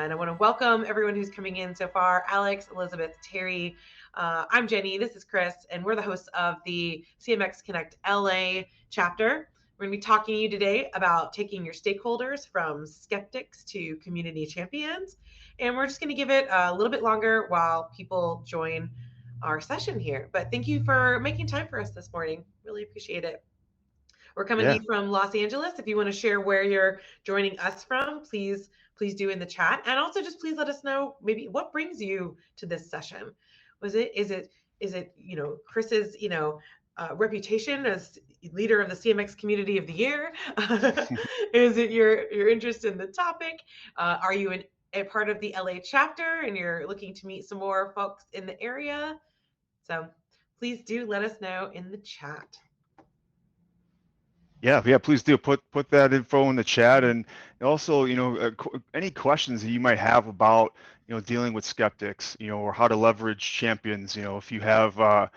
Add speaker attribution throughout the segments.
Speaker 1: And I want to welcome everyone who's coming in so far. Alex, Elizabeth, Terry. I'm Jenny. This is Chris, and we're the hosts of the CMX Connect LA chapter. We're going to be talking to you today about taking your stakeholders from skeptics to community champions. And we're just going to give it a little bit longer while people join our session here. But thank you for making time for us this morning. Really appreciate it. We're coming to
Speaker 2: Yeah,
Speaker 1: you from Los Angeles. If you want to share where you're joining us from, please do in the chat. And also just please let us know maybe what brings you to this session. Is it Chris's reputation as leader of the CMX Community of the Year? Is it your interest in the topic? Are you a part of the LA chapter and you're looking to meet some more folks in the area? So please do let us know in the chat.
Speaker 2: yeah. Please do put that info in the chat, and also, any questions that you might have about, dealing with skeptics, or how to leverage champions. If you have, a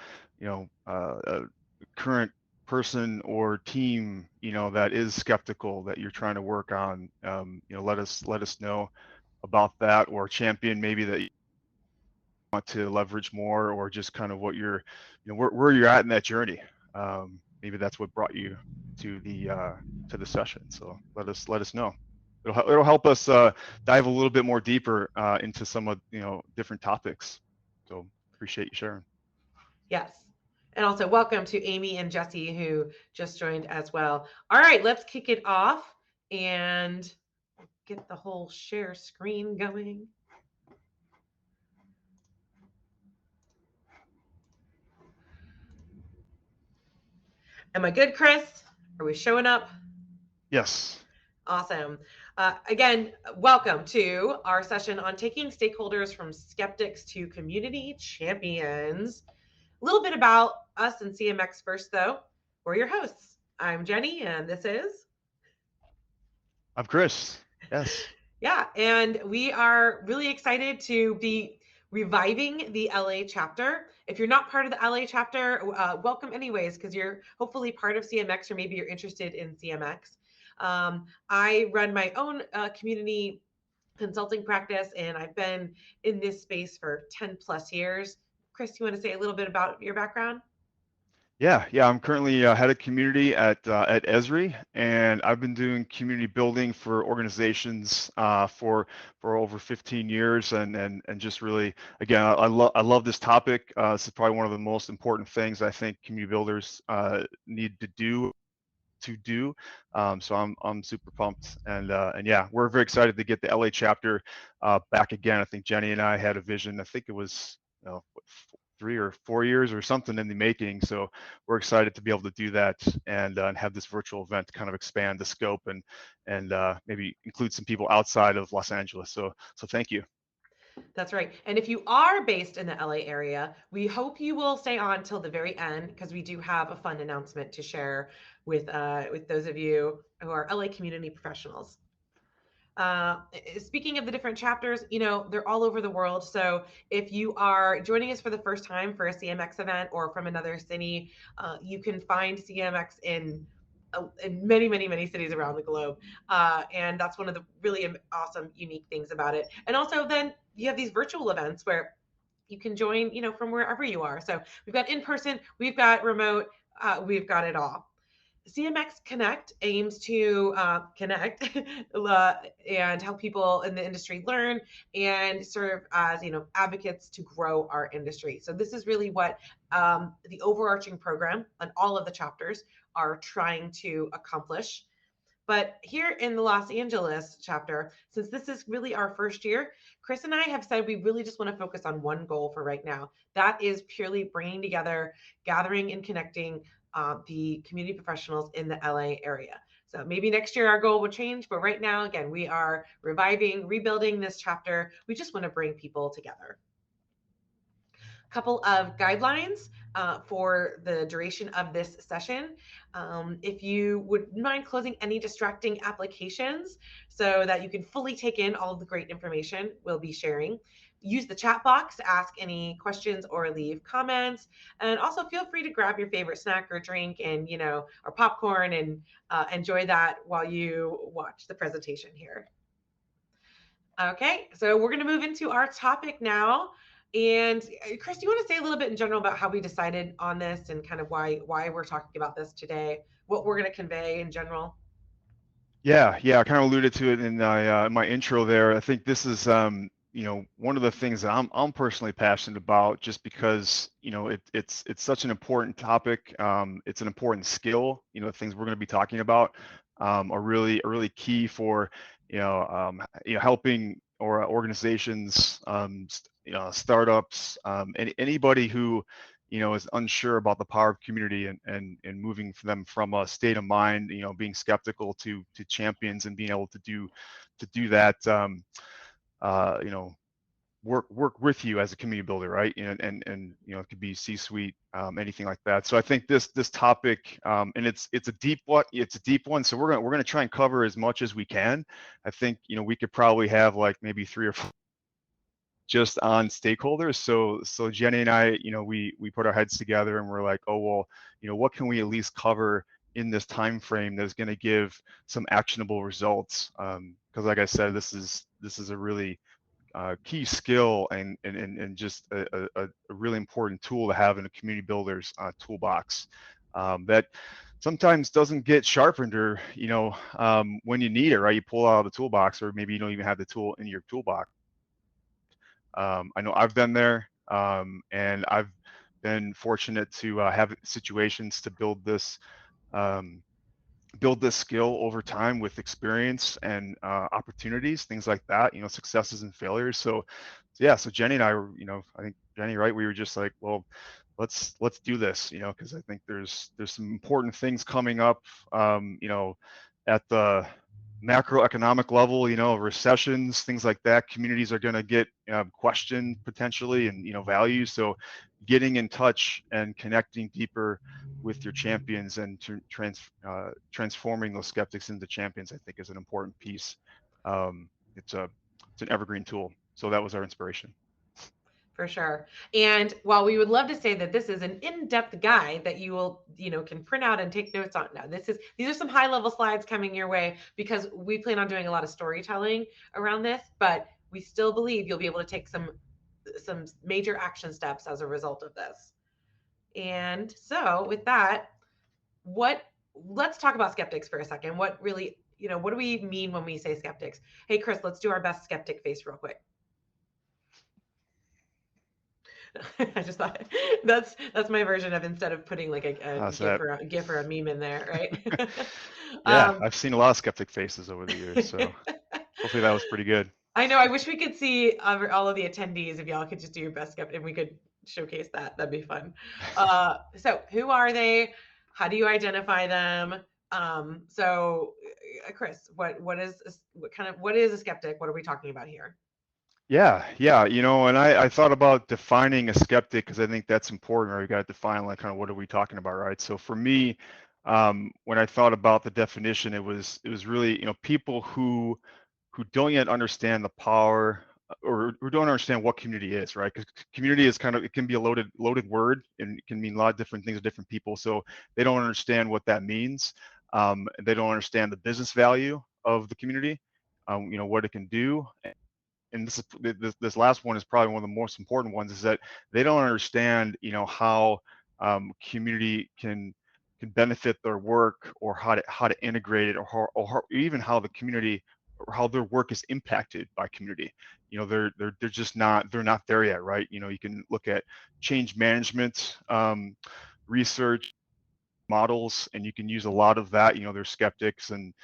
Speaker 2: current person or team, that is skeptical that you're trying to work on, let us know about that, or a champion maybe that you want to leverage more, or just kind of what you're, where you're at in that journey. Maybe that's what brought you to the session. So let us know. It'll help us dive a little bit more deeper into some of different topics. So appreciate you sharing.
Speaker 1: Yes. And also welcome to Amy and Jesse who just joined as well. All right, let's kick it off and get the whole share screen going. Am I good, Chris? Are we showing up?
Speaker 2: Yes.
Speaker 1: Awesome. Again, welcome to our session on taking stakeholders from skeptics to community champions. A little bit about us and CMX first, though. We're your hosts. I'm Jenny, and this is
Speaker 2: I'm Chris. Yes.
Speaker 1: Yeah, and we are really excited to be reviving the LA chapter. If you're not part of the LA chapter, welcome anyways, because you're hopefully part of CMX or maybe you're interested in CMX. I run my own community consulting practice, and I've been in this space for 10 plus years. Chris, you want to say a little bit about your background?
Speaker 2: Yeah. I'm currently head of community at Esri, and I've been doing community building for organizations for over 15 years, and just really, again, I love this topic. This is probably one of the most important things I think community builders need to do. So I'm super pumped, and yeah, we're very excited to get the LA chapter back again. I think Jenny and I had a vision. I think it was 3 or 4 years or something in the making. So we're excited to be able to do that and have this virtual event kind of expand the scope and maybe include some people outside of Los Angeles. So thank you.
Speaker 1: That's right. And if you are based in the LA area, we hope you will stay on till the very end because we do have a fun announcement to share with those of you who are LA community professionals. Speaking of the different chapters, they're all over the world. So if you are joining us for the first time for a CMX event or from another city, you can find CMX in many, many, many cities around the globe. And that's one of the really awesome, unique things about it. And also then you have these virtual events where you can join, from wherever you are. So we've got in person, we've got remote, we've got it all. CMX Connect aims to connect and help people in the industry learn and serve as advocates to grow our industry. So this is really what the overarching program and all of the chapters are trying to accomplish. But here in the Los Angeles chapter, since this is really our first year, Chris and I have said we really just want to focus on one goal for right now. That is purely bringing together, gathering, and connecting the community professionals in the LA area. So maybe next year our goal will change, but right now, again, we are reviving, rebuilding this chapter. We just want to bring people together. Couple of guidelines for the duration of this session. If you would mind closing any distracting applications so that you can fully take in all of the great information we'll be sharing. Use the chat box to ask any questions or leave comments. And also feel free to grab your favorite snack or drink and, or popcorn and enjoy that while you watch the presentation here. Okay, so we're going to move into our topic now. And Chris, do you want to say a little bit in general about how we decided on this and kind of why we're talking about this today? What we're going to convey in general?
Speaker 2: Yeah, I kind of alluded to it in my intro there. I think this is, one of the things that I'm personally passionate about, just because, it's such an important topic. It's an important skill. The things we're going to be talking about are really key for, helping or organizations, startups, anybody who is unsure about the power of community, and moving them from a state of mind, being skeptical to champions, and being able to do that, uh, you know, work with you as a community builder, right? And it could be C-suite, anything like that. So I think this topic, and it's a deep one. It's a deep one. So we're gonna try and cover as much as we can. I think we could probably have like maybe 3 or 4 just on stakeholders. So Jenny and I, we put our heads together, and we're like, oh well, what can we at least cover in this time frame that's going to give some actionable results? Because like I said, this is a really key skill, and just a really important tool to have in a community builder's toolbox, that sometimes doesn't get sharpened, or when you need it, right? You pull out of the toolbox, or maybe you don't even have the tool in your toolbox. I know I've been there, and I've been fortunate to have situations to um, build this skill over time with experience and opportunities, things like that. Successes and failures. So yeah, so Jenny and I were, I think Jenny, right? We were just like, well, let's do this, because I think there's some important things coming up, at the macroeconomic level, recessions, things like that. Communities are going to get questioned potentially, and values. So getting in touch and connecting deeper with your champions, and transforming those skeptics into champions, I think is an important piece. It's an evergreen tool. So that was our inspiration.
Speaker 1: For sure. And while we would love to say that this is an in-depth guide that you will, can print out and take notes on. Now, these are some high-level slides coming your way because we plan on doing a lot of storytelling around this, but we still believe you'll be able to take some major action steps as a result of this. And so, with that, what let's talk about skeptics for a second. What really, what do we mean when we say skeptics? Hey, Chris, let's do our best skeptic face real quick. I just thought that's my version of, instead of putting like a
Speaker 2: How's
Speaker 1: gif
Speaker 2: that?
Speaker 1: or a meme in there, right?
Speaker 2: Yeah,
Speaker 1: um,
Speaker 2: I've seen a lot of skeptic faces over the years, so hopefully that was pretty good.
Speaker 1: I know. I wish we could see all of the attendees. If y'all could just do your best skeptic, and we could showcase that, that'd be fun. So who are they? How do you identify them? Chris, what is a skeptic? What are we talking about here?
Speaker 2: Yeah, and I thought about defining a skeptic, because I think that's important, or you got to define like kind of what are we talking about, right? So for me, when I thought about the definition, it was really, people who don't yet understand the power, or who don't understand what community is, right? Because community is it can be a loaded word, and it can mean a lot of different things to different people. So they don't understand what that means. They don't understand the business value of the community, what it can do. And this last one is probably one of the most important ones, is that they don't understand, how community can benefit their work, or how to integrate it, or even how the community, or how their work is impacted by community. They're just not there yet, right? You can look at change management, research models, and you can use a lot of that. There's skeptics, and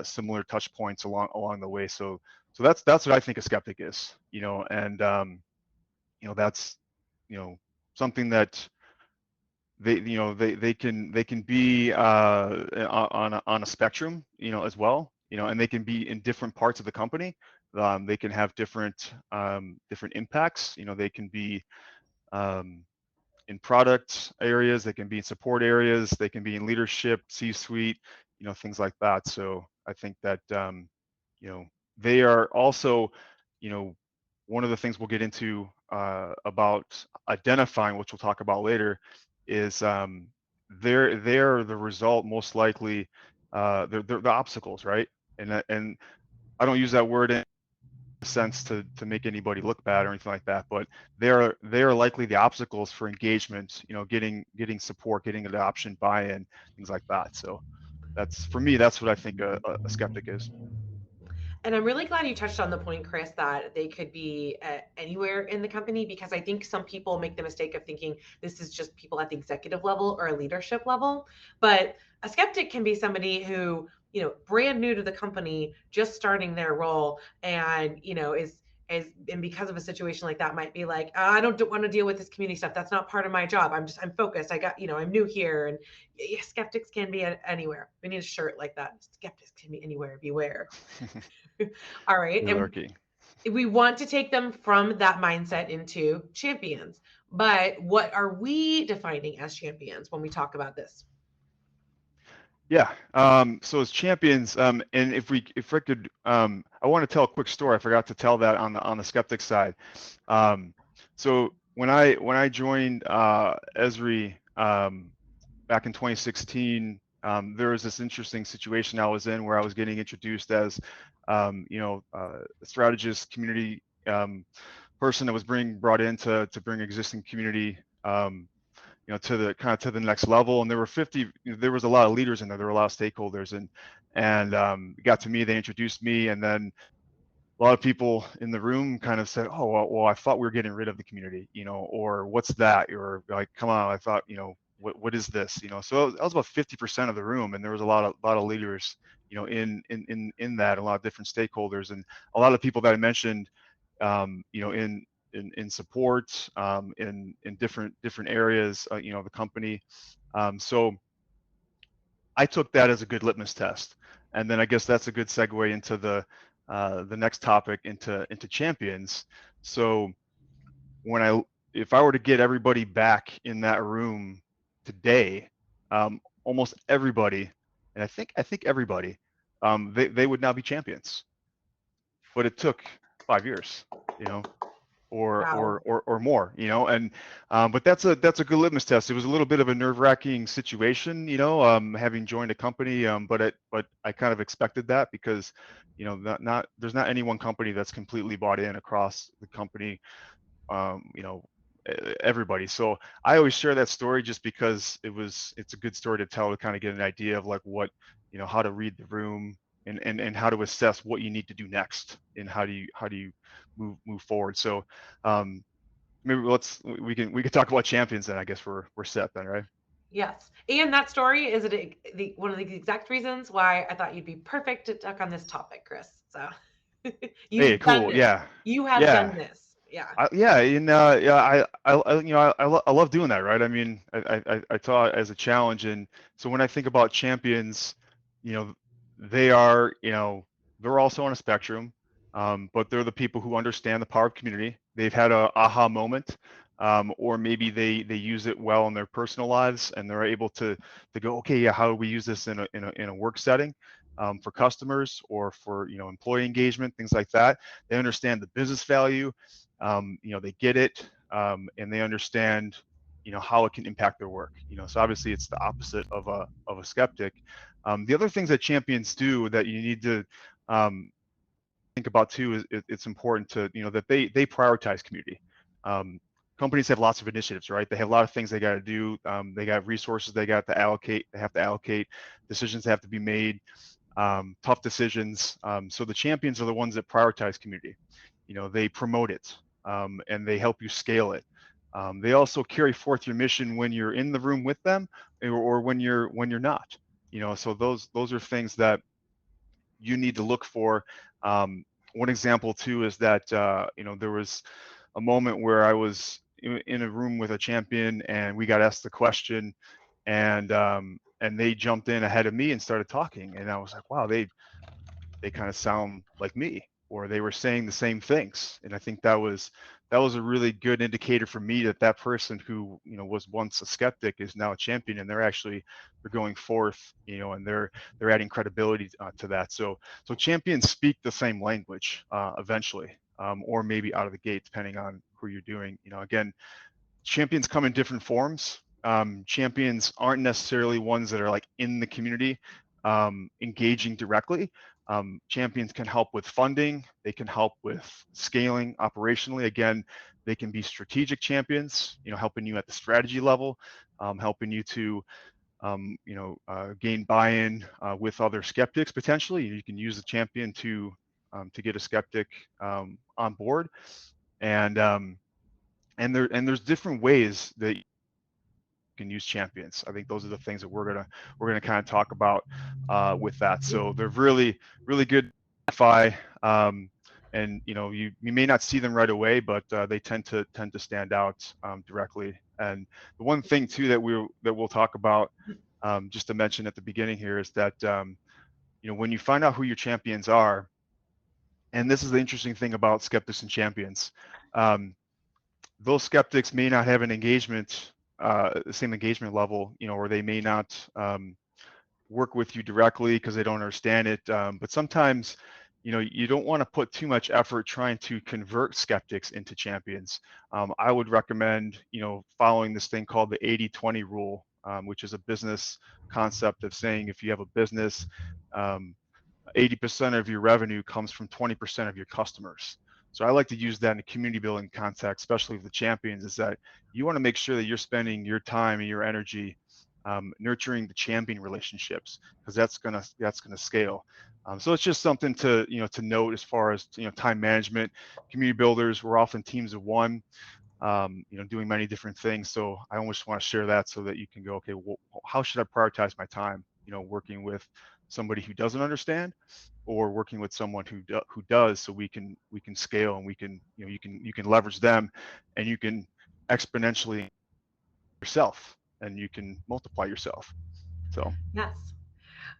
Speaker 2: similar touch points along the way. So that's what I think a skeptic is. And that's something that they can be on a spectrum, as well. And they can be in different parts of the company. They can have different impacts. They can be um, in product areas, they can be in support areas, they can be in leadership, C-suite, things like that. So I think that you know they are also, you know, one of the things we'll get into about identifying, which we'll talk about later, is they're the result, most likely. They're the obstacles, right? And I don't use that word sense to make anybody look bad or anything like that, but they're likely the obstacles for engagement, getting support, getting adoption, buy-in, things like that. So that's, for me, that's what I think a skeptic is.
Speaker 1: And I'm really glad you touched on the point, Chris, that they could be anywhere in the company, because I think some people make the mistake of thinking this is just people at the executive level or a leadership level. But a skeptic can be somebody who, brand new to the company, just starting their role, and, and because of a situation like that, might be like, I don't want to deal with this community stuff. That's not part of my job. I'm focused. I'm new here. And skeptics can be anywhere. We need a shirt like that. Skeptics can be anywhere. Beware. All right.
Speaker 2: They're
Speaker 1: And
Speaker 2: lurking.
Speaker 1: we want to take them from that mindset into champions. But what are we defining as champions when we talk about this?
Speaker 2: Yeah. So as champions, and if I could, I want to tell a quick story. I forgot to tell that on the skeptic side. So when I joined Esri back in 2016, there was this interesting situation I was in where I was getting introduced as, a strategist, community person that was brought in to bring existing community, to the next level. And there was a lot of leaders in there. There were a lot of stakeholders, and it got to me. They introduced me, and then a lot of people in the room kind of said, "Oh, well, I thought we were getting rid of the community, or what's that?" Or like, "Come on, I thought, what is this?" So that was about 50% of the room, and there was a lot of leaders, in that, a lot of different stakeholders, and a lot of people that I mentioned, in support, in different areas, the company. So I took that as a good litmus test, and then I guess that's a good segue into the next topic, into champions. So if I were to get everybody back in that room today, almost everybody, and I think everybody, they would now be champions. But it took 5 years, you know,
Speaker 1: Wow.
Speaker 2: or more, and but that's a good litmus test. It was a little bit of a nerve-wracking situation, having joined a company, but I kind of expected that because, not there's not any one company that's completely bought in across the company, um, you know, everybody. So I always share that story just because it's a good story to tell, to kind of get an idea of like what, how to read the room, and how to assess what you need to do next, and how do you move forward. So maybe we can talk about champions then. I guess we're set then, right?
Speaker 1: Yes. And that story is one of the exact reasons why I thought you'd be perfect to talk on this topic, Chris. So
Speaker 2: Hey,
Speaker 1: you've done
Speaker 2: cool.
Speaker 1: this.
Speaker 2: Yeah.
Speaker 1: You have done
Speaker 2: Yeah.
Speaker 1: this. Yeah.
Speaker 2: Yeah, and yeah, I love doing that, right? I mean, I saw it as a challenge, and so when I think about champions, you know, they are, they're also on a spectrum, but they're the people who understand the power of community. They've had a aha moment, or maybe they use it well in their personal lives, and they're able to go, okay, yeah, how do we use this in a work setting, for customers, or for, employee engagement, things like that. They understand the business value, they get it, and they understand, how it can impact their work. So obviously it's the opposite of a skeptic. The other things that champions do that you need to, think about too is it's important to, that they prioritize community. Um, Companies have lots of initiatives, right? They have a lot of things they got to do. They got resources they got to allocate. They have to allocate. Decisions have to be made. Tough decisions. So the champions are the ones that prioritize community. They promote it, and they help you scale it. They also carry forth your mission when you're in the room with them, or when you're not. So those are things that you need to look for. One example too is that, there was a moment where I was in a room with a champion, and we got asked the question, and they jumped in ahead of me and started talking, and I was like, wow, they kind of sound like me, or they were saying the same things. And I think that was a really good indicator for me that that person who, was once a skeptic is now a champion, and they're going forth, and they're adding credibility, to that. So champions speak the same language, eventually, or maybe out of the gate, depending on who you're doing. Again, champions come in different forms. Champions aren't necessarily ones that are like in the community, engaging directly. Champions can help with funding. They can help with scaling operationally. Again, they can be strategic champions, helping you at the strategy level, helping you to gain buy-in with other skeptics potentially. You can use the champion to get a skeptic on board, and there's different ways that you can use champions. I think those are the things that we're gonna kind of talk about with that. So they're really good to and you may not see them right away, but they tend to stand out directly. And the one thing too that we'll talk about, just to mention at the beginning here, is that when you find out who your champions are, and this is the interesting thing about skeptics and champions, those skeptics may not have an engagement, the same engagement level, or they may not work with you directly because they don't understand it. But sometimes, you don't want to put too much effort trying to convert skeptics into champions. I would recommend, following this thing called the 80-20 rule, which is a business concept of saying if you have a business, 80% of your revenue comes from 20% of your customers. So I like to use that in a community building context, especially with the champions, is that you want to make sure that you're spending your time and your energy nurturing the champion relationships, because that's gonna scale. So it's just something to to note as far as time management. Community builders, we're often teams of one, doing many different things. So I almost want to share that so that you can go, okay, well, how should I prioritize my time? Working with somebody who doesn't understand, or working with someone who does, so we can scale, and we can you can leverage them, and you can exponentially yourself, and you can multiply yourself. So
Speaker 1: Yes.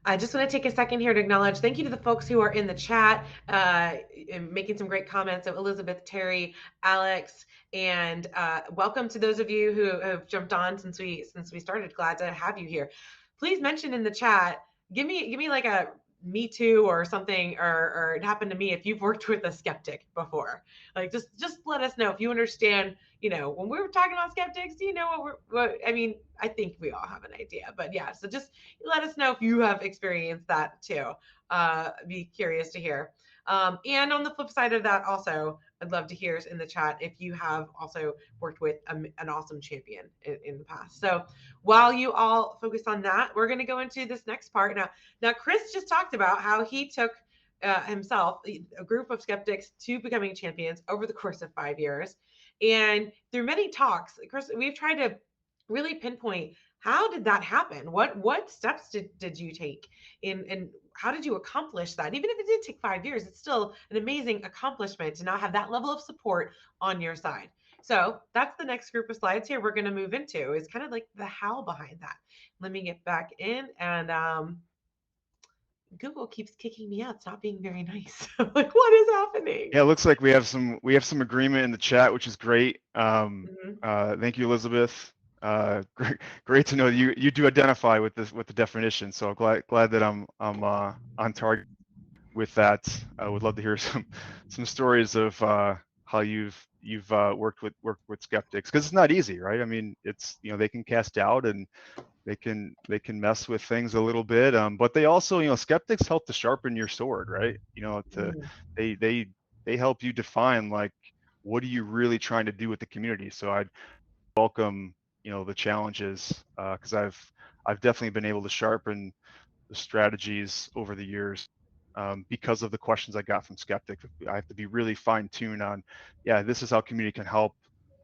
Speaker 1: I just want to take a second here to acknowledge thank you to the folks who are in the chat and making some great comments. So Elizabeth, Terry, Alex, and welcome to those of you who have jumped on since we started. Glad to have you here. Please mention in the chat. Give me like a me too or something, or it happened to me if you've worked with a skeptic before. Like just let us know if you understand. When we were talking about skeptics, do you know what I mean? I think we all have an idea, but yeah. So just let us know if you have experienced that too. Be curious to hear. And on the flip side of that, also, I'd love to hear in the chat if you have also worked with an awesome champion in the past. So while you all focus on that, we're going to go into this next part. Now, Chris just talked about how he took himself, a group of skeptics, to becoming champions over the course of 5 years. And through many talks, Chris, we've tried to really pinpoint how did that happen? What steps did you take and how did you accomplish that? Even if it did take 5 years, it's still an amazing accomplishment to not have that level of support on your side. So that's the next group of slides here we're going to move into, is kind of like the how behind that. Let me get back in, and Google keeps kicking me out. It's not being very nice. Like, what is happening?
Speaker 2: yeah, it looks like we have some agreement in the chat, which is great. Thank you, Elizabeth. Great to know you do identify with the definition. So glad that I'm on target with that. I would love to hear some stories of how you've worked with skeptics, because it's not easy, right? I mean, it's they can cast doubt, and they can mess with things a little bit, but they also, skeptics help to sharpen your sword, right? They help you define, like, what are you really trying to do with the community. So I'd welcome the challenges, because I've definitely been able to sharpen the strategies over the years, because of the questions I got from skeptics. I have to be really fine-tuned on, yeah, this is how community can help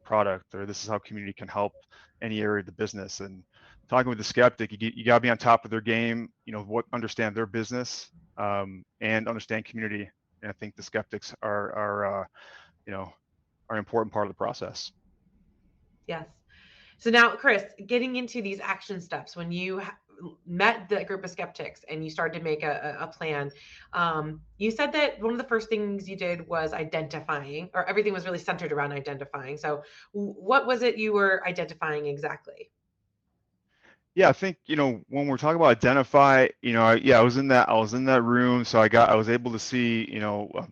Speaker 2: product, or this is how community can help any area of the business. And talking with the skeptic, you got to be on top of their game, understand their business, and understand community. And I think the skeptics are an important part of the process.
Speaker 1: Yes. So now, Chris, getting into these action steps, when you met the group of skeptics and you started to make a plan, you said that one of the first things you did was identifying, or everything was really centered around identifying. So what was it you were identifying exactly?
Speaker 2: Yeah, I think, when we're talking about identify, I was in that room, so I was able to see,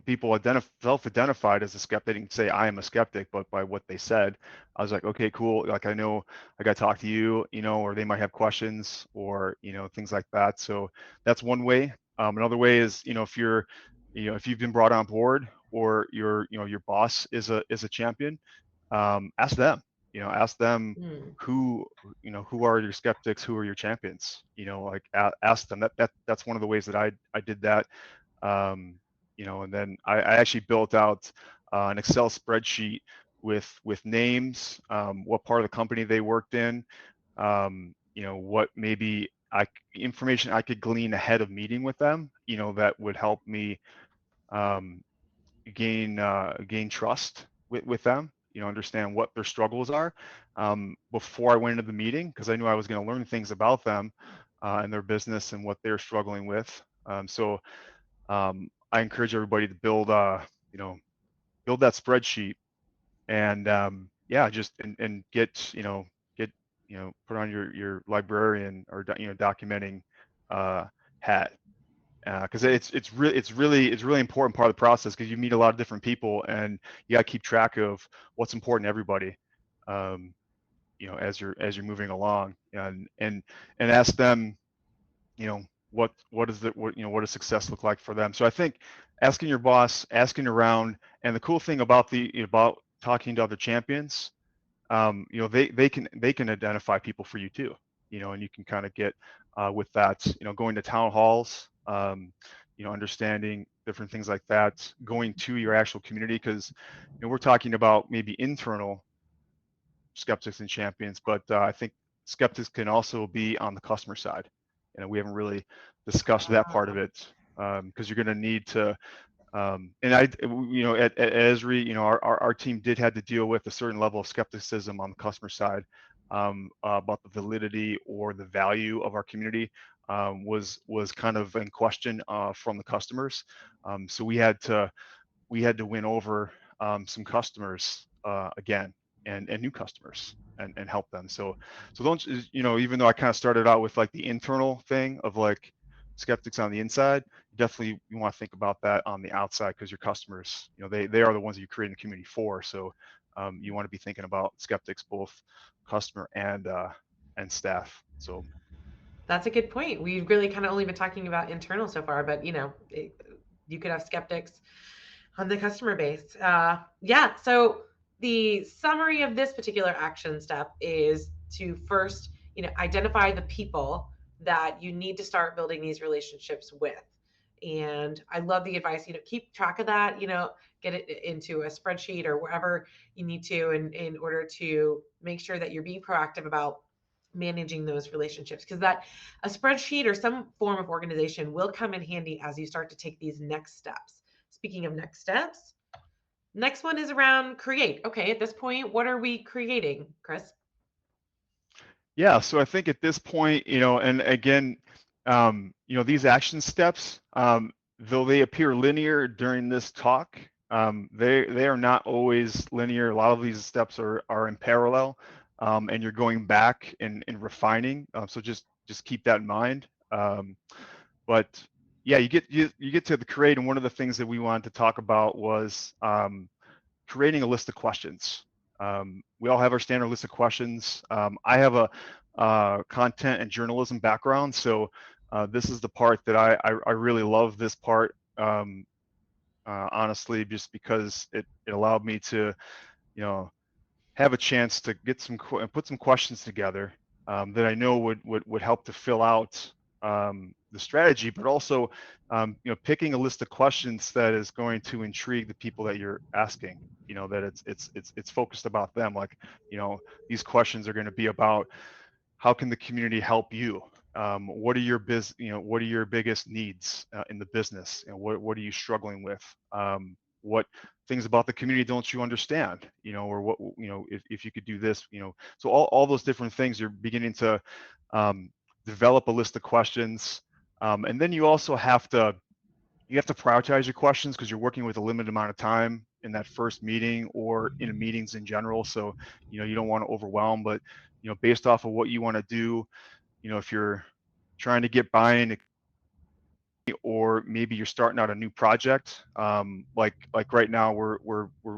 Speaker 2: people self-identified as a skeptic. They didn't say I am a skeptic, but by what they said, I was like, okay, cool. Like, I know I got to talk to you, or they might have questions, or things like that. So that's one way Another way is, if if you've been brought on board, or your boss is a champion, ask them. Ask them
Speaker 1: Mm.
Speaker 2: who are your skeptics, who are your champions. Like, ask them. That's one of the ways that I did that. um, and then I actually built out an Excel spreadsheet with names, what part of the company they worked in, what maybe information I could glean ahead of meeting with them, that would help me um, gain trust with them, understand what their struggles are, before I went into the meeting, because I knew I was going to learn things about them and their business and what they're struggling with. So I encourage everybody to build that spreadsheet, and yeah, just and get put on your librarian, or documenting uh, hat, because it's really important part of the process, because you meet a lot of different people, and you got to keep track of what's important to everybody, um, as you're moving along, and ask them, you know what is the what does success look like for them. So I think asking your boss, asking around, and the cool thing about talking to other champions, they can identify people for you too, and you can kind of get with that, going to town halls, understanding different things like that, going to your actual community, because we're talking about maybe internal skeptics and champions, but I think skeptics can also be on the customer side, and we haven't really discussed that part of it, because you're going to need to, and at Esri, our team did have to deal with a certain level of skepticism on the customer side, about the validity or the value of our community, was kind of in question from the customers. So we had to win over some customers again, and new customers, and help them. So don't, even though I kind of started out with like the internal thing of like skeptics on the inside, definitely you want to think about that on the outside, because your customers, they are the ones that you're creating a community for. So you want to be thinking about skeptics, both customer and staff. So
Speaker 1: That's a good point. We've really kind of only been talking about internal so far, but you could have skeptics on the customer base. Yeah. So the summary of this particular action step is to first, identify the people that you need to start building these relationships with. And I love the advice, keep track of that, get it into a spreadsheet or wherever you need to in order to make sure that you're being proactive about managing those relationships, because that a spreadsheet or some form of organization will come in handy as you start to take these next steps. Speaking of next steps, next one is around create. Okay, at this point, what are we creating, Chris?
Speaker 2: yeah, so I think at this point, and again, these action steps, though they appear linear during this talk, they are not always linear. A lot of these steps are in parallel, and you're going back and refining. So just keep that in mind. But yeah, you get to the create, and one of the things that we wanted to talk about was creating a list of questions. We all have our standard list of questions. I have a content and journalism background, so this is the part that I really love this part, honestly, just because it allowed me to, you know, have a chance to get put some questions together, that I know would help to fill out the strategy, but also picking a list of questions that is going to intrigue the people that you're asking. That it's focused about them. Like, these questions are going to be about, how can the community help you? What are your what are your biggest needs in the business, and what are you struggling with? What things about the community don't you understand? Or what, if you could do this, so all those different things, you're beginning to develop a list of questions, and then you have to prioritize your questions, because you're working with a limited amount of time in that first meeting, or in meetings in general. So you don't want to overwhelm, but based off of what you want to do, if you're trying to get buy-in, or maybe you're starting out a new project, like right now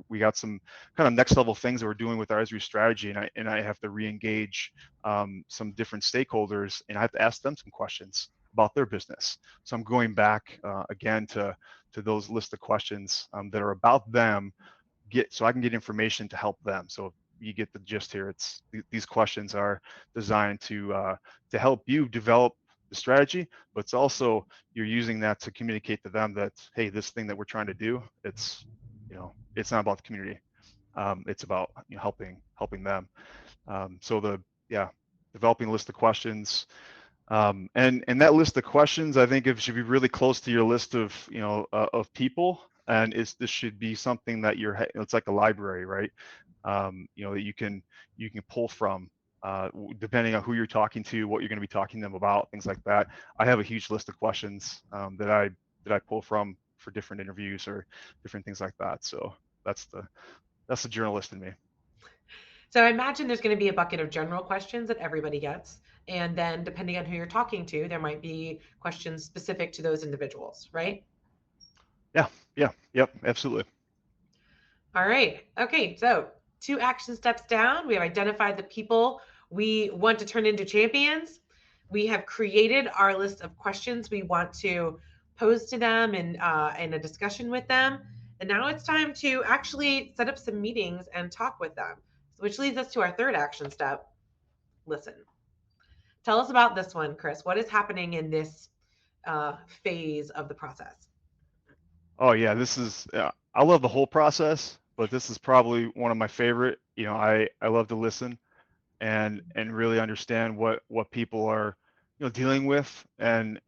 Speaker 2: we got some kind of next level things that we're doing with our Esri strategy, and I have to re-engage some different stakeholders, and I have to ask them some questions about their business. So I'm going back again to those list of questions that are about them, so I can get information to help them. So you get the gist here. These questions are designed to help you develop the strategy, but it's also you're using that to communicate to them that, hey, this thing that we're trying to do, it's not about the community. It's about helping them. So developing a list of questions, and that list of questions, I think it should be really close to your list of of people, and this should be something that it's like a library, right? That you can pull from, depending on who you're talking to, what you're going to be talking to them about, things like that. I have a huge list of questions that I pull from for different interviews or different things like that. So that's the journalist in me.
Speaker 1: So I imagine there's going to be a bucket of general questions that everybody gets. And then depending on who you're talking to, there might be questions specific to those individuals, right?
Speaker 2: Yep, absolutely.
Speaker 1: All right. Okay. So 2 action steps down. We have identified the people we want to turn into champions. We have created our list of questions we want to pose to them and in a discussion with them. And now it's time to actually set up some meetings and talk with them, which leads us to our 3rd action step: listen. Tell us about this one, Chris. What is happening in this phase of the process?
Speaker 2: Oh yeah, I love the whole process, but this is probably one of my favorite. I love to listen and really understand what people are dealing with, and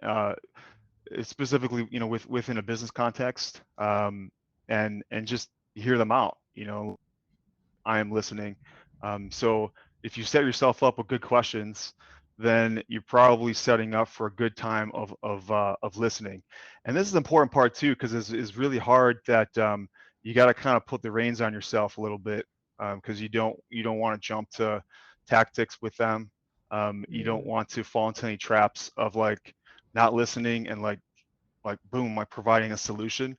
Speaker 2: specifically within a business context, and just hear them out. I am listening. So if you set yourself up with good questions, then you're probably setting up for a good time of listening. And this is the important part too, because it's really hard that you got to kind of put the reins on yourself a little bit, because you don't want to jump to tactics with them. You don't want to fall into any traps of like not listening and like boom, like providing a solution.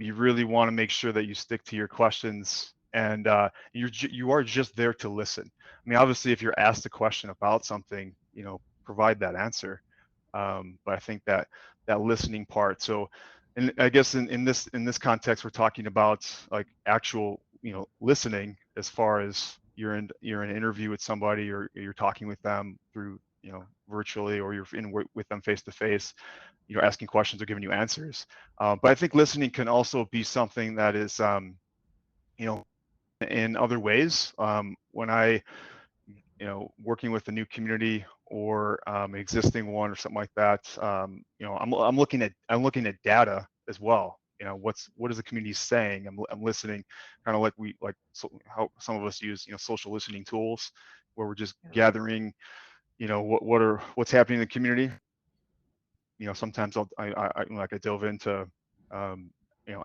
Speaker 2: You really want to make sure that you stick to your questions, and you are just there to listen. I mean, obviously, if you're asked a question about something, provide that answer. But I think that listening part. So, and I guess in this context, we're talking about like actual listening, as far as you're in an interview with somebody, or you're talking with them through virtually, or you're with them face to face, asking questions or giving you answers. But I think listening can also be something that is, in other ways. When I, working with a new community, or existing one or something like that, I'm looking at data as well. What is the community saying? I'm listening, kind of how some of us use social listening tools, where we're just gathering what's happening in the community. Sometimes I delve into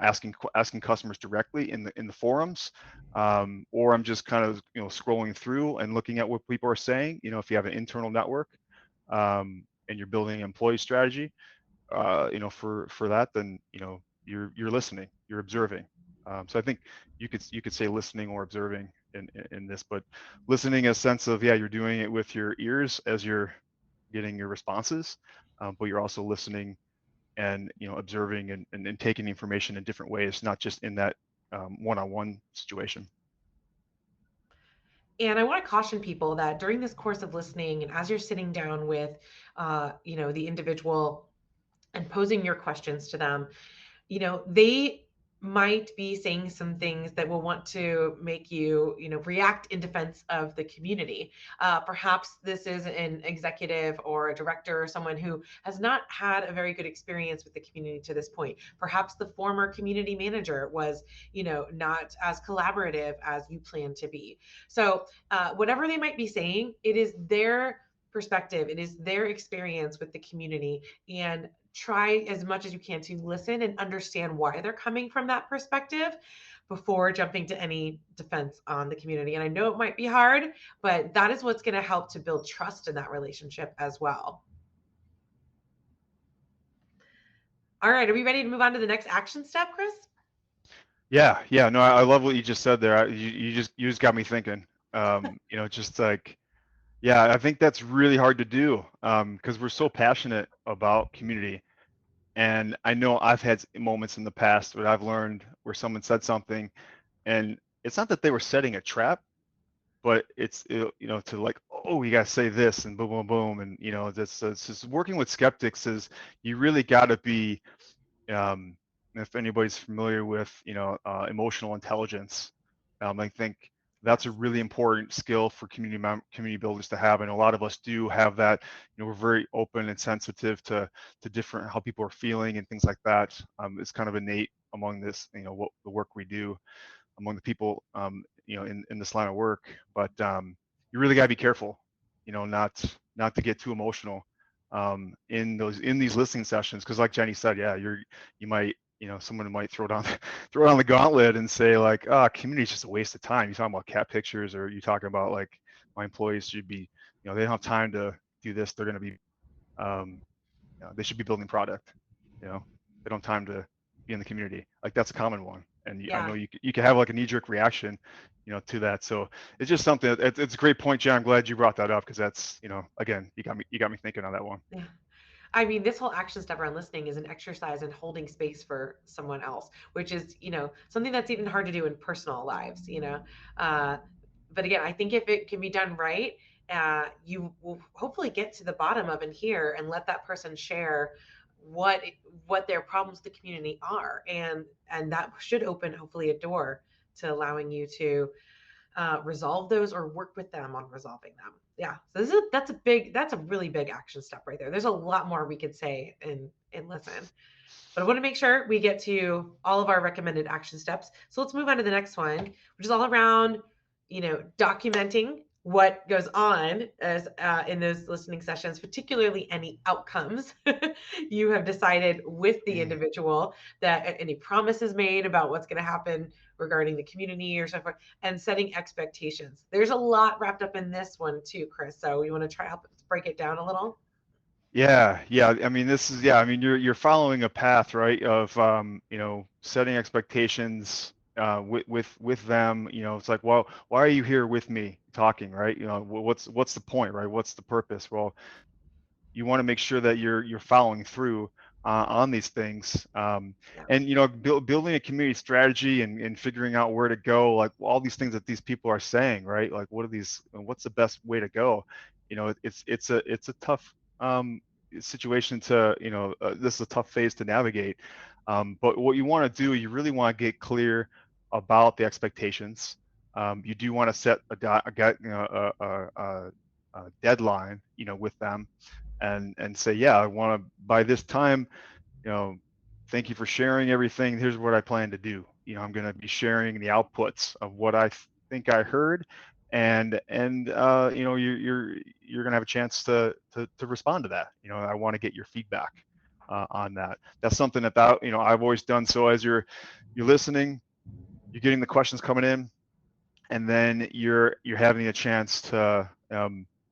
Speaker 2: asking customers directly in the forums, or I'm just kind of scrolling through and looking at what people are saying. If you have an internal network, and you're building an employee strategy, for that, then you're listening, you're observing. So I think you could say listening or observing in this, but listening in a sense of, you're doing it with your ears as you're getting your responses, but you're also listening and observing and taking information in different ways, not just in that one-on-one situation.
Speaker 1: And I want to caution people that during this course of listening, and as you're sitting down with, the individual and posing your questions to them, they might be saying some things that will want to make you, react in defense of the community. Perhaps this is an executive or a director or someone who has not had a very good experience with the community to this point. Perhaps the former community manager was, not as collaborative as you plan to be. So whatever they might be saying, it is their perspective, it is their experience with the community, and try as much as you can to listen and understand why they're coming from that perspective before jumping to any defense on the community. And I know it might be hard, but that is what's going to help to build trust in that relationship as well. All right, are we ready to move on to the next action step, Chris?
Speaker 2: Yeah, no, I love what you just said there. You just got me thinking. Just like Yeah, I think that's really hard to do because we're so passionate about community. And I know I've had moments in the past where I've learned where someone said something, and it's not that they were setting a trap, but to like, oh, you gotta say this and boom, boom, boom, and this is working with skeptics is you really got to be um, if anybody's familiar with emotional intelligence, I think that's a
Speaker 1: Yes.
Speaker 2: really important skill for community builders to have, and a lot of us do have that. We're very open and sensitive to different how people are feeling and things like that. It's kind of innate among this, what the work we do among the people in this line of work. But you really got to be careful, not to get too emotional in these listening sessions, because like Jenny said, yeah, you might someone might throw down throw down the gauntlet and say like, community is just a waste of time. You're talking about cat pictures, or you talking about like my employees should be, they don't have time to do this. They're going to be um, they should be building product. You know, they don't have time to be in the community. Like that's a common one, and I
Speaker 1: Yeah.
Speaker 2: know you can have like a knee-jerk reaction, to that. So it's just something. It's a great point, John. I'm glad you brought that up because that's again, you got me thinking on that one.
Speaker 1: Yeah. I mean, this whole action step around listening is an exercise in holding space for someone else, which is, something that's even hard to do in personal lives. Uh, but again, I think if it can be done right, you will hopefully get to the bottom of and here and let that person share what what their problems with the community are, and that should open hopefully a door to allowing you to resolve those or work with them on resolving them. Yeah. So that's a really big action step right there. There's a lot more we could say and listen. But I want to make sure we get to all of our recommended action steps. So let's move on to the next one, which is all around, documenting what goes on as in those listening sessions, particularly any outcomes you have decided with the
Speaker 2: Mm.
Speaker 1: individual, that any promises made about what's going to happen regarding the community or so forth, and setting expectations. There's a lot wrapped up in this one too, Chris. So you want to try help us break it down a little?
Speaker 2: Yeah, yeah. I mean, I mean, you're following a path, right? Of setting expectations with them. It's like, well, why are you here with me talking, right? What's the point, right? What's the purpose? Well, you want to make sure that you're following through on these things,
Speaker 1: Yeah.
Speaker 2: and building a community strategy and figuring out where to go, like all these things that these people are saying, right? Like what's the best way to go. It's a tough situation to, this is a tough phase to navigate, but what you want to do, you really want to get clear about the expectations. You do want to set a deadline, with them, and say, yeah, I want to, by this time, you know, thank you for sharing everything. Here's what I plan to do. I'm going to be sharing the outputs of what I think I heard, and you're going to have a chance to respond to that. I want to get your feedback on that. That's something that I've always done. So as you're listening, you're getting the questions coming in, and then you're having a chance to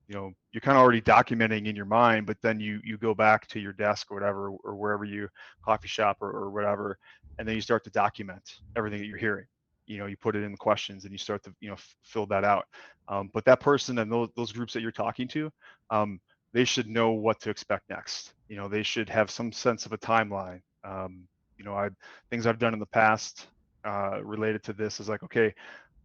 Speaker 2: you're kind of already documenting in your mind, but then you go back to your desk or whatever, or wherever you coffee shop, or whatever, and then you start to document everything that you're hearing. You put it in the questions and you start to fill that out. But that person and those groups that you're talking to, they should know what to expect next. They should have some sense of a timeline. I things I've done in the past related to this is like, okay,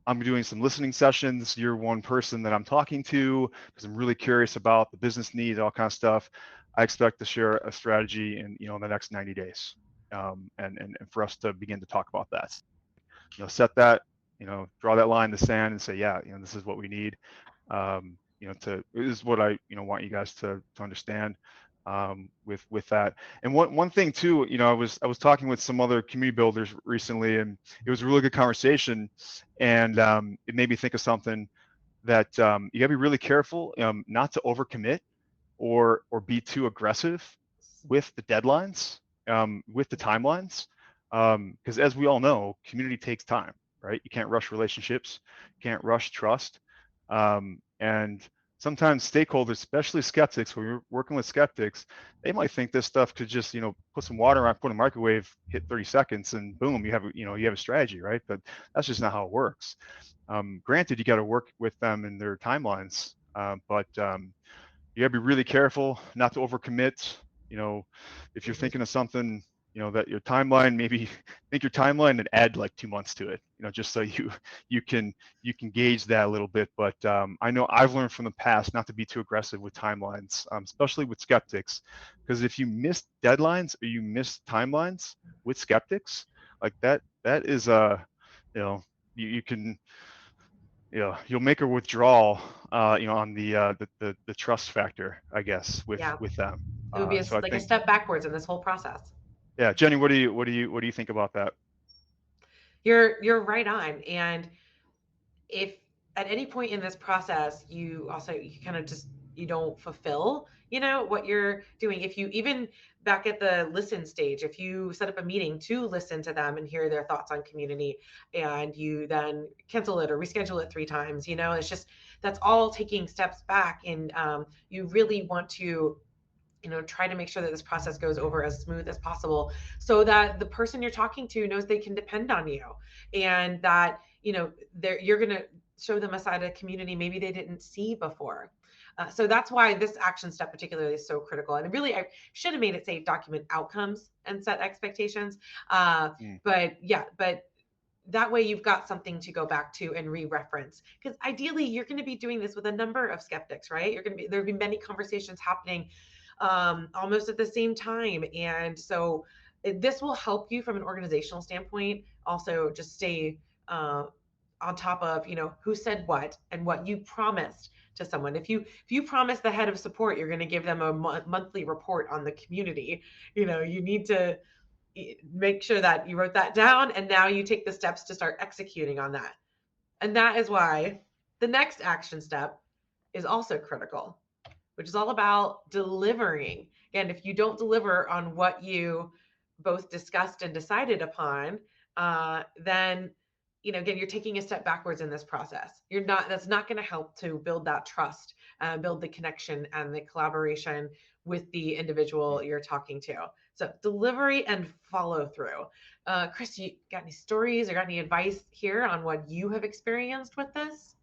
Speaker 2: I'm doing some listening sessions. You're one person that I'm talking to because I'm really curious about the business needs, all kind of stuff. I expect to share a strategy in the next 90 days, and for us to begin to talk about that. Set that, draw that line in the sand and say, yeah, this is what we need. This is what I want you guys to understand with that. And one thing too, I was talking with some other community builders recently, and it was a really good conversation, and it made me think of something that you got to be really careful not to overcommit or be too aggressive with the deadlines, with the timelines, because as we all know, community takes time, right? You can't rush relationships, you can't rush trust, and sometimes stakeholders, especially skeptics, when you're working with skeptics, they might think this stuff could just, put some water on, put in a microwave, hit 30 seconds, and boom, you have a strategy, right? But that's just not how it works. Granted, you got to work with them and their timelines, But you gotta be really careful not to overcommit. You know, if you're
Speaker 1: Mhm.
Speaker 2: thinking of something, that your timeline, maybe think your timeline and add like 2 months to it. Just so you can you can gauge that a little bit. But I know I've learned from the past not to be too aggressive with timelines, especially with skeptics, because if you miss deadlines or you miss timelines with skeptics, like that is you can you'll make a withdrawal on the trust factor, I guess,
Speaker 1: Yeah,
Speaker 2: with them.
Speaker 1: it would be
Speaker 2: So I
Speaker 1: like a
Speaker 2: think,
Speaker 1: step backwards in this whole process.
Speaker 2: yeah, Jenny, what do you think about that?
Speaker 1: You're right on. And if at any point in this process you kind of just you don't fulfill what you're doing, if you even back at the listen stage, if you set up a meeting to listen to them and hear their thoughts on community and you then cancel it or reschedule it 3 times, it's just that's all taking steps back. And you really want to try to make sure that this process goes over as smooth as possible so that the person you're talking to knows they can depend on you, and that you're going to show them a side of the community maybe they didn't see before. So that's why this action step particularly is so critical. And really, I should have made it say document outcomes and set expectations. uh,
Speaker 2: Mm,
Speaker 1: but that way you've got something to go back to and re-reference, because ideally you're going to be doing this with a number of skeptics, right? There'll be many conversations happening almost at the same time. And so this will help you from an organizational standpoint also just stay uh, on top of who said what and what you promised to someone. If you promise the head of support you're going to give them a monthly report on the community, you need to make sure that you wrote that down and now you take the steps to start executing on that. And that is why the next action step is also critical, which is all about delivering. Again, if you don't deliver on what you both discussed and decided upon, then again, you're taking a step backwards in this process. You're not. That's not going to help to build that trust, build the connection and the collaboration with the individual
Speaker 2: mm.
Speaker 1: you're talking to. So delivery and follow through. Chris, you got any stories or got any advice here on what you have experienced with this?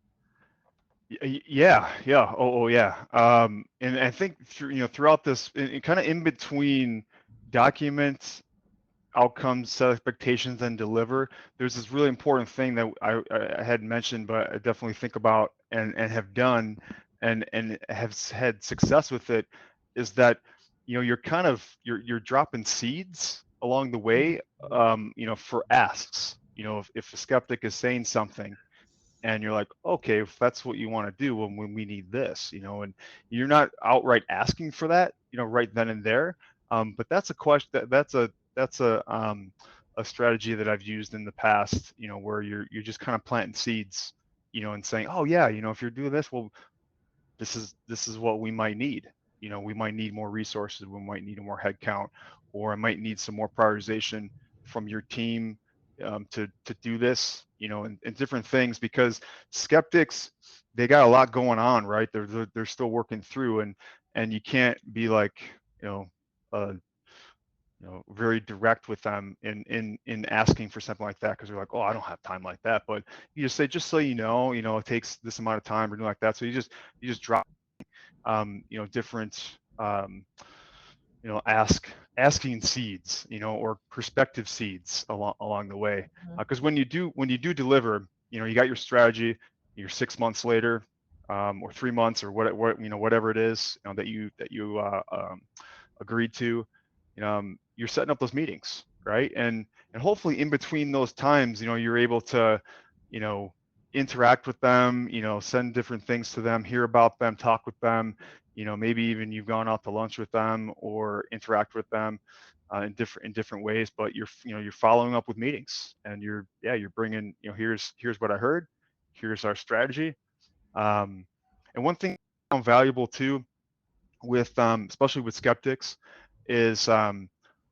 Speaker 2: Yeah, yeah. Oh, yeah. And I think throughout this, kind of in between document outcomes, set expectations, and deliver, there's this really important thing that I had mentioned, but I definitely think about and have done and have had success with it, is that you're dropping seeds along the way,
Speaker 1: Mhm.
Speaker 2: for asks. If a skeptic is saying something and you're like, okay, if that's what you want to do, when we need this, and you're not outright asking for that, right then and there. But that's a question that's a strategy that I've used in the past, where you're just kind of planting seeds, and saying, oh yeah, if you're doing this, well, this is what we might need. We might need more resources, we might need more headcount, or I might need some more prioritization from your team, to do this, and different things, because skeptics, they got a lot going on, right? They're still working through, and you can't be like, you know uh, very direct with them in asking for something like that, because they're like, oh, I don't have time like that. But you just say, just so it takes this amount of time or anything like that. So you just drop different, asking seeds, or perspective seeds along the way. Because when you do deliver, you got your strategy, you're 6 months later, or 3 months, or whatever it is, that you agreed to. You're setting up those meetings, right? And hopefully in between those times, you're able to, you know, interact with them, send different things to them, hear about them, talk with them, maybe even you've gone out to lunch with them or interact with them, in different ways. But you're following up with meetings, and you're bringing, here's what I heard, here's our strategy. And one thing I found valuable too, with especially with skeptics, is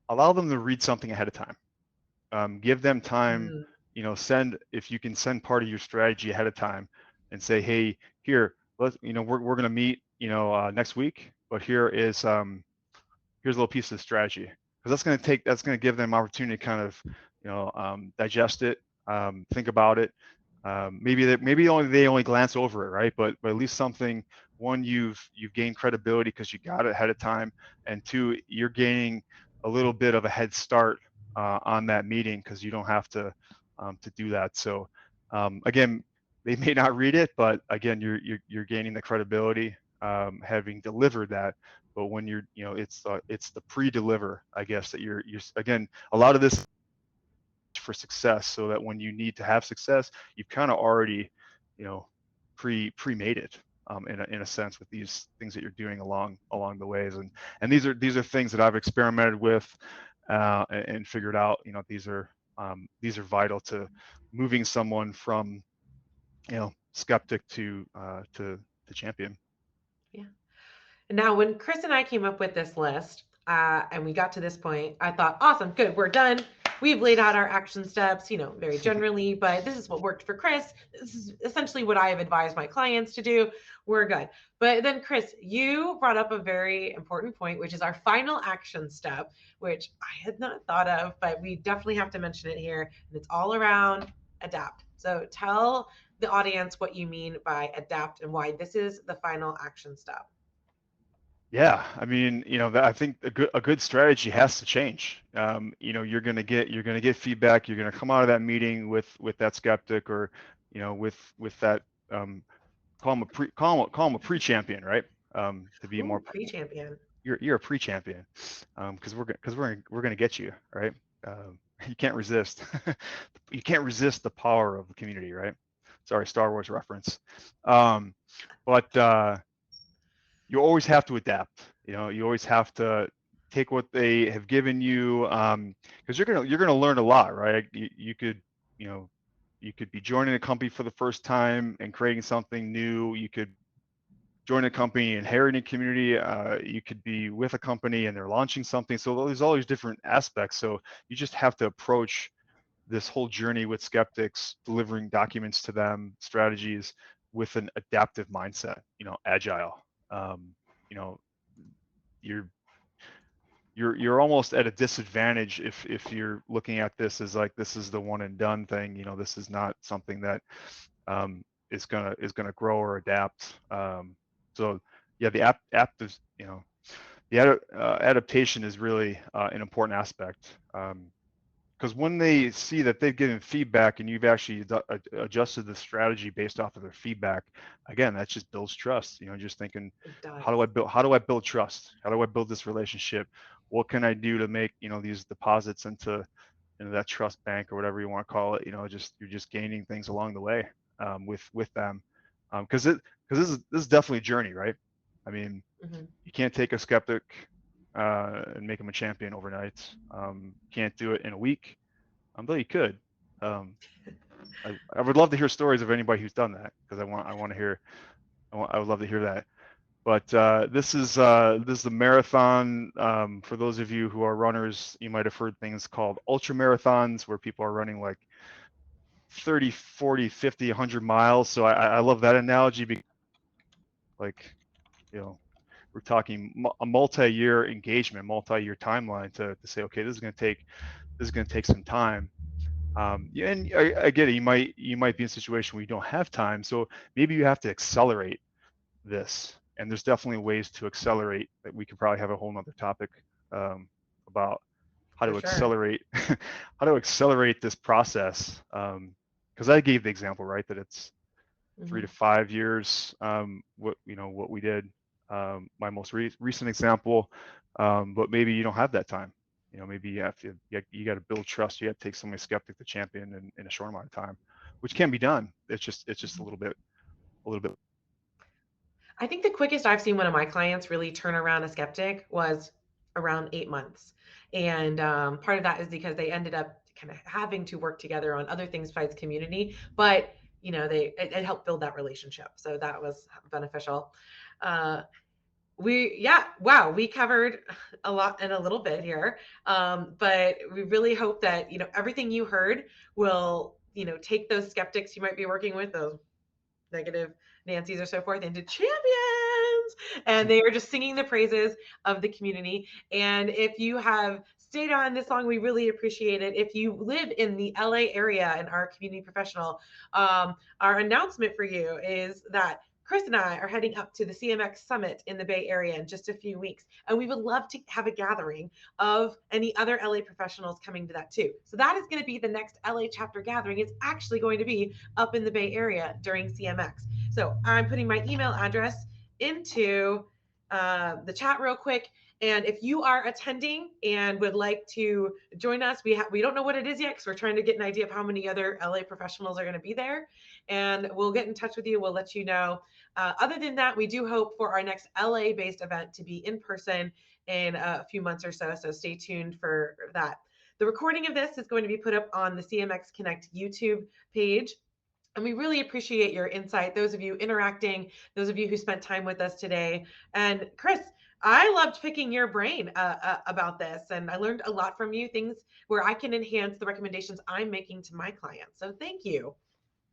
Speaker 2: allow them to read something ahead of time. Give them time,
Speaker 1: Mm.
Speaker 2: send, if you can send part of your strategy ahead of time, and say, hey, here, we're going to meet, next week, but here's a little piece of the strategy, because that's going to give them opportunity to kind of, digest it, think about it. Maybe they only glance over it, right? But at least something one, you've gained credibility because you got it ahead of time, and two, you're gaining a little bit of a head start on that meeting because you don't have to do that. So again, they may not read it, but again, you're gaining the credibility having delivered that. But when you're, it's the pre-deliver, I guess, that you're again, a lot of this for success, so that when you need to have success, you've kind of already, you know, pre-made it in a sense with these things that you're doing along the ways. And these are things that I've experimented with and figured out. These are vital to moving someone from skeptic to champion.
Speaker 1: Yeah. Now, when Chris and I came up with this list and we got to this point, I thought, awesome, good, we're done. We've laid out our action steps, very generally, but this is what worked for Chris. This is essentially what I have advised my clients to do. We're good. But then, Chris, you brought up a very important point, which is our final action step, which I had not thought of, but we definitely have to mention it here. And it's all around adapt. So tell the audience what you mean by adapt and why this is the final action step.
Speaker 2: Yeah, I mean, I think a good strategy has to change. You're gonna get feedback. You're gonna come out of that meeting with that skeptic, or with that, call him a pre-champion, right? To be
Speaker 1: Ooh,
Speaker 2: more,
Speaker 1: pre-champion.
Speaker 2: you're a pre-champion, because we're gonna get you, right? You can't resist. You can't resist the power of the community, right? Sorry, Star Wars reference. Um, but you always have to adapt. You always have to take what they have given you, because you're gonna learn a lot, right? You know you could be joining a company for the first time and creating something new. You could join a company, inheriting a community. You could be with a company and they're launching something. So there's all these different aspects. So you just have to approach this whole journey with skeptics, delivering documents to them, strategies, with an adaptive mindset. Agile. Um, you know, you're you're almost at a disadvantage if you're looking at this as like this is the one and done thing. This is not something that is gonna grow or adapt. So yeah, the app is, the adaptation is really an important aspect. Because when they see that they've given feedback and you've actually adjusted the strategy based off of their feedback, again, that just builds trust. Just thinking,
Speaker 1: It
Speaker 2: how
Speaker 1: does.
Speaker 2: do I build how do I build trust? How do I build this relationship? What can I do to make these deposits into that trust bank, or whatever you want to call it? You're just gaining things along the way, with them, because this is definitely a journey, right? I mean,
Speaker 1: Hmm.
Speaker 2: you can't take a skeptic and make him a champion overnight. Can't do it in a week, though you could. Um, I would love to hear stories of anybody who's done that, because I want to hear. I would love to hear that. But this is the marathon. For those of you who are runners, you might have heard things called ultra marathons, where people are running like 30, 40, 50, 100 miles. So I love that analogy, because, like, you know, we're talking a multi-year engagement, multi-year timeline to say, okay, this is going to take some time. Yeah, and I get it. You might be in a situation where you don't have time, so maybe you have to accelerate this. And there's definitely ways to accelerate that we could probably have a whole nother topic about how
Speaker 1: For
Speaker 2: to
Speaker 1: sure.
Speaker 2: accelerate how to accelerate this process. Because I gave the example, right, that it's
Speaker 1: Hmm.
Speaker 2: 3 to 5 years. What we did. My most recent example, but maybe you don't have that time. Maybe you got to build trust. You have to take somebody skeptic to champion in a short amount of time, which can be done. It's just a little bit.
Speaker 1: I think the quickest I've seen one of my clients really turn around a skeptic was around 8 months. And part of that is because they ended up kind of having to work together on other things besides community. But, it helped build that relationship. So that was beneficial. Uh, wow, we covered a lot in a little bit here. But we really hope that, everything you heard will, take those skeptics you might be working with, those negative Nancy's or so forth, into champions. And they are just singing the praises of the community. And if you have stayed on this long, we really appreciate it. If you live in the LA area and are a community professional, our announcement for you is that Chris and I are heading up to the CMX Summit in the Bay Area in just a few weeks, and we would love to have a gathering of any other LA professionals coming to that too. So that is going to be the next LA chapter gathering. It's actually going to be up in the Bay Area during CMX. So I'm putting my email address into the chat real quick. And if you are attending and would like to join us, we don't know what it is yet because we're trying to get an idea of how many other LA professionals are going to be there. And we'll get in touch with you. We'll let you know. Other than that, we do hope for our next LA-based event to be in person in a few months or so. So stay tuned for that. The recording of this is going to be put up on the CMX Connect YouTube page. And we really appreciate your insight, those of you interacting, those of you who spent time with us today. And Chris, I loved picking your brain about this, and I learned a lot from you, things where I can enhance the recommendations I'm making to my clients. So thank you.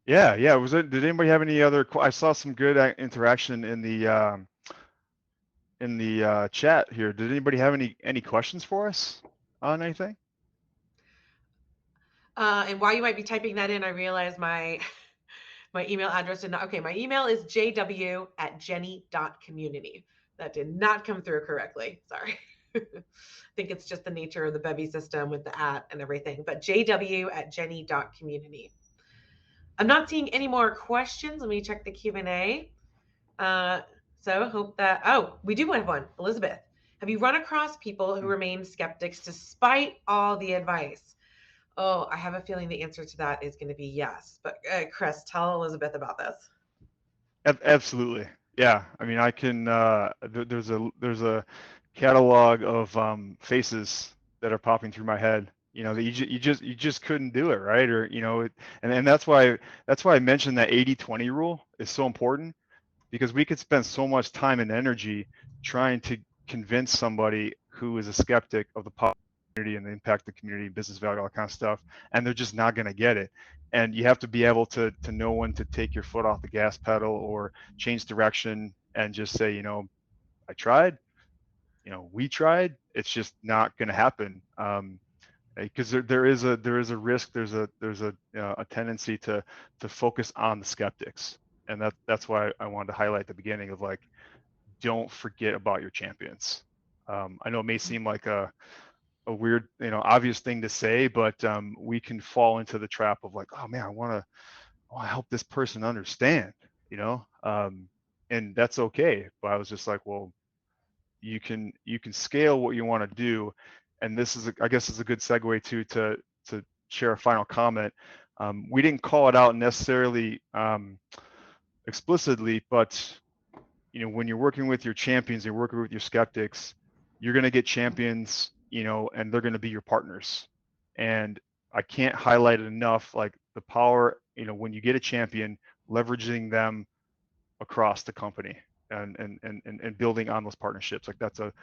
Speaker 2: Yeah. Did anybody have any other? I saw some good interaction in the chat here. Did anybody have any questions for us on anything?
Speaker 1: And while you might be typing that in, I realize my email address did not. Okay, my email is jw@jenny.community. That did not come through correctly. Sorry. I think it's just the nature of the Bevy system with the @ and everything. But jw@jenny.community. I'm not seeing any more questions. Let me check the Q&A. So hope that, we do have one. Elizabeth, have you run across people who remain skeptics despite all the advice? Oh, I have a feeling the answer to that is going to be yes. But Chris, tell Elizabeth about this.
Speaker 2: Absolutely. Yeah. I mean, I can. There's a catalog of faces that are popping through my head. You know, that you just couldn't do it, right? Or and that's why I mentioned that 80-20 rule is so important, because we could spend so much time and energy trying to convince somebody who is a skeptic of the community and the impact of the community, business value, all that kind of stuff, and they're just not going to get it. And you have to be able to know when to take your foot off the gas pedal or change direction and just say, I tried, we tried. It's just not going to happen. Because there is a risk. There's a tendency to focus on the skeptics, and that's why I wanted to highlight the beginning of, like, don't forget about your champions. I know it may seem like a weird, obvious thing to say, but we can fall into the trap of, like, oh man, I want to help this person understand, and that's okay. But I was just like, well, you can scale what you want to do, and this is, I guess, is a good segue to share a final comment. We didn't call it out necessarily explicitly, but when you're working with your champions, you're working with your skeptics, you're going to get champions, and they're going to be your partners. And I can't highlight it enough, like the power, when you get a champion, leveraging them across the company and building on those partnerships. Like, that's a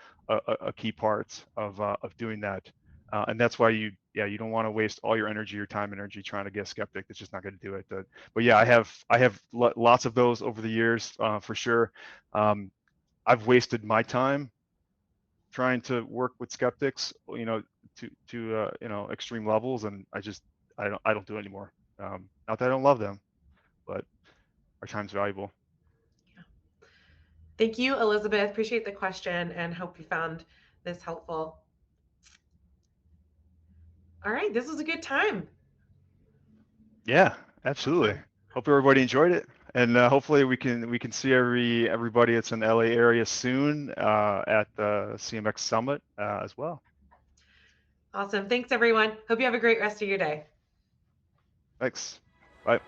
Speaker 2: key part of doing that. And that's why you don't want to waste all your energy, your time, energy trying to get a skeptic. That's just not going to do it. But yeah, I have lots of those over the years, for sure. I've wasted my time trying to work with skeptics, to extreme levels, and I don't do it anymore. Not that I don't love them, but our time's valuable.
Speaker 1: Thank you, Elizabeth. Appreciate the question and hope you found this helpful. All right, this was a good time.
Speaker 2: Yeah, absolutely.
Speaker 1: Awesome.
Speaker 2: Hope everybody enjoyed it, and hopefully we can see everybody that's in the LA area soon at the CMX Summit as well.
Speaker 1: Awesome. Thanks, everyone. Hope you have a great rest of your day.
Speaker 2: Thanks. Bye.